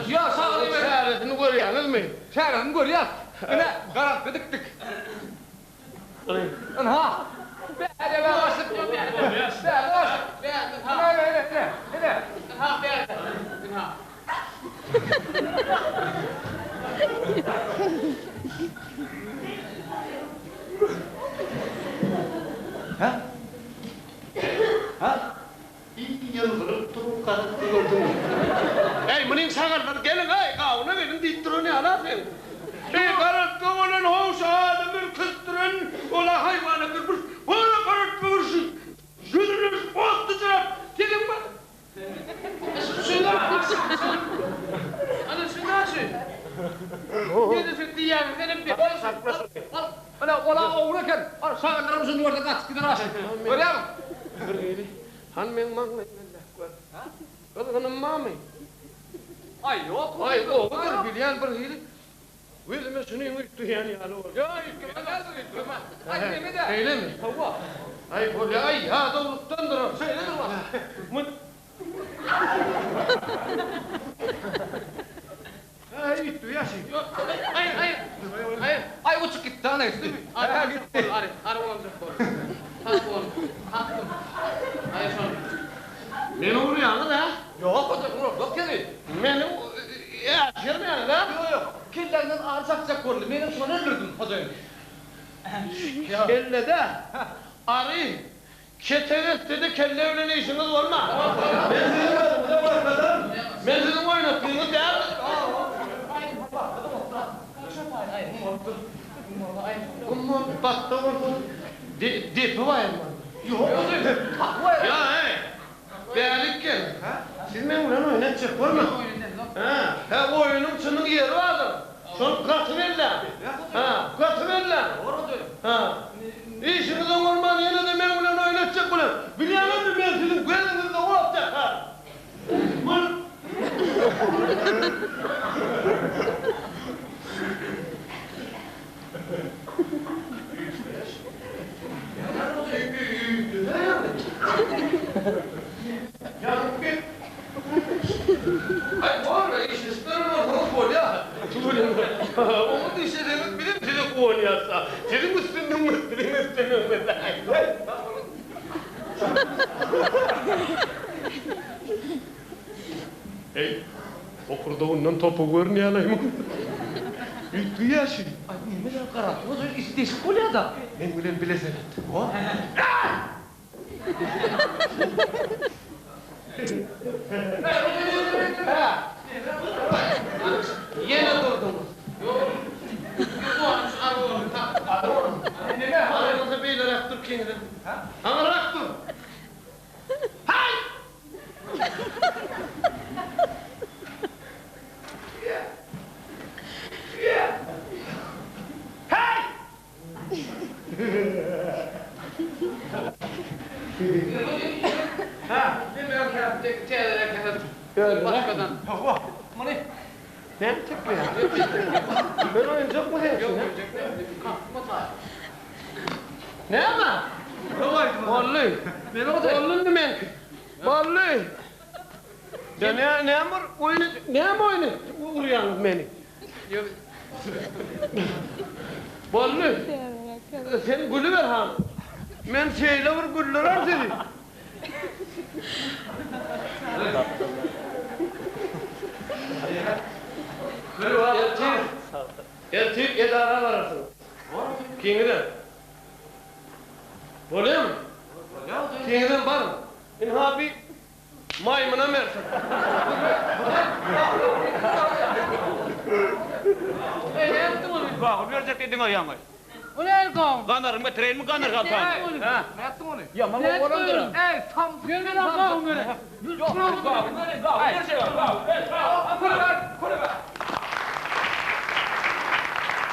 Ya sağ olun. Şeharetini görüyorsunuz mu? Şeharetini görüyor. Yine karanlıkta dik dik. Ha. Hadi ben başlık. Ben başlık. Ne? Ha, beğendim. Ha. Ha? Ha? Yılgırıp durup karanlıkta gördüm. Hey, mınin sağırlar gelin hey, kavuna verin deyip durun ya lan sen. Karanlıkta olan hoş adamı kıstırın, ola hayvanı kırpır, ola karanlıkta vursun. Yüzünüz bozdu cevap, dedim mi? Ana şundan şu. Ne de diyen benim bir ola oğurken sağlarımızın orada kaç gider aşağı. Görüyor musun? Görgeli, hanmen mağmayın Allah. Kadının mağmayın. Ay yok. Ay o kadar bilyen bir hili. Vilme şunu yumurttu yani yalı olur. Ya yıkılma geldi yıkılma. Ay ne de? Öyle mi? Hava. Ay böyle ay ya doğrultudan durur. Söyle durma. Mın. Ay ittu ya şey. Ay uçuk gitti ana işte. Ay gitti. Arı olacak kol. Hakkım. Ay son. Beni vuruyor da. Yok hocam yok yani. Beni yaşıyorum yani da. Yok. Killerden ağır çakacak korlu. Benim sonra öldürdün hocam. Kelle de arı. Keteret dedi kelle öyle ne işiniz var mı? Ben sizin adımıza bakmadan. Ben sizin oynattığınız değil mi? Kumma battı orada. Depi var mı? Yok hocam. Hak var. Ya hey. Beğenlik gel. Siz ben buranı oynatacak var mı? Ha bu oyunun çının yeri vardır. Şunu katı ver lan. Ha katı ver lan. Ha. İşiniz olmadı yine de ben buranı oynatacak buranı. Biliyor musun ben sizin gözünüzde olacak ha. Bunu. Ay bu arada iş isterim o gol ya. Onu dişleriniz bilir sizi kovalıyorsa. Sizin üstünün Hey, okurda ondan topu görünüyor lan. Duyuyor şimdi. Ay ne de karat. Hocam isteşik oluyor da. Ben bilen bilesin. O? Yine durdum. Aranızda beyler aktır kendini. Ama aktır. Hay! Hey! Ha, bilmiyorum ki şeylere kadar başkadan. Hava. Mani. Ne yapacak mı ya? Ben oyuncak mı diyorsun ya? Ne ama? Vallahi. Vallahi ne men? Vallahi. Ya ne amur oyunu ne am oyunu vuruyorsun beni? Vallahi. Sen gülü ver ha. Men şeyle vur güller ar seni. Elçi idara varasın. Kingiden. Oluyor mu? Kingiden var mı? İnha bir maymuna mersin. Ne yaptın onu? Bak, verecek dedin ayağımı. O ne elkom? Kanarım getireyin mi kanır kalkan? Ne yaptın onu? Ya mama oran dira. Tam. Gel tam. Yok, bak, verecek. Akıllar.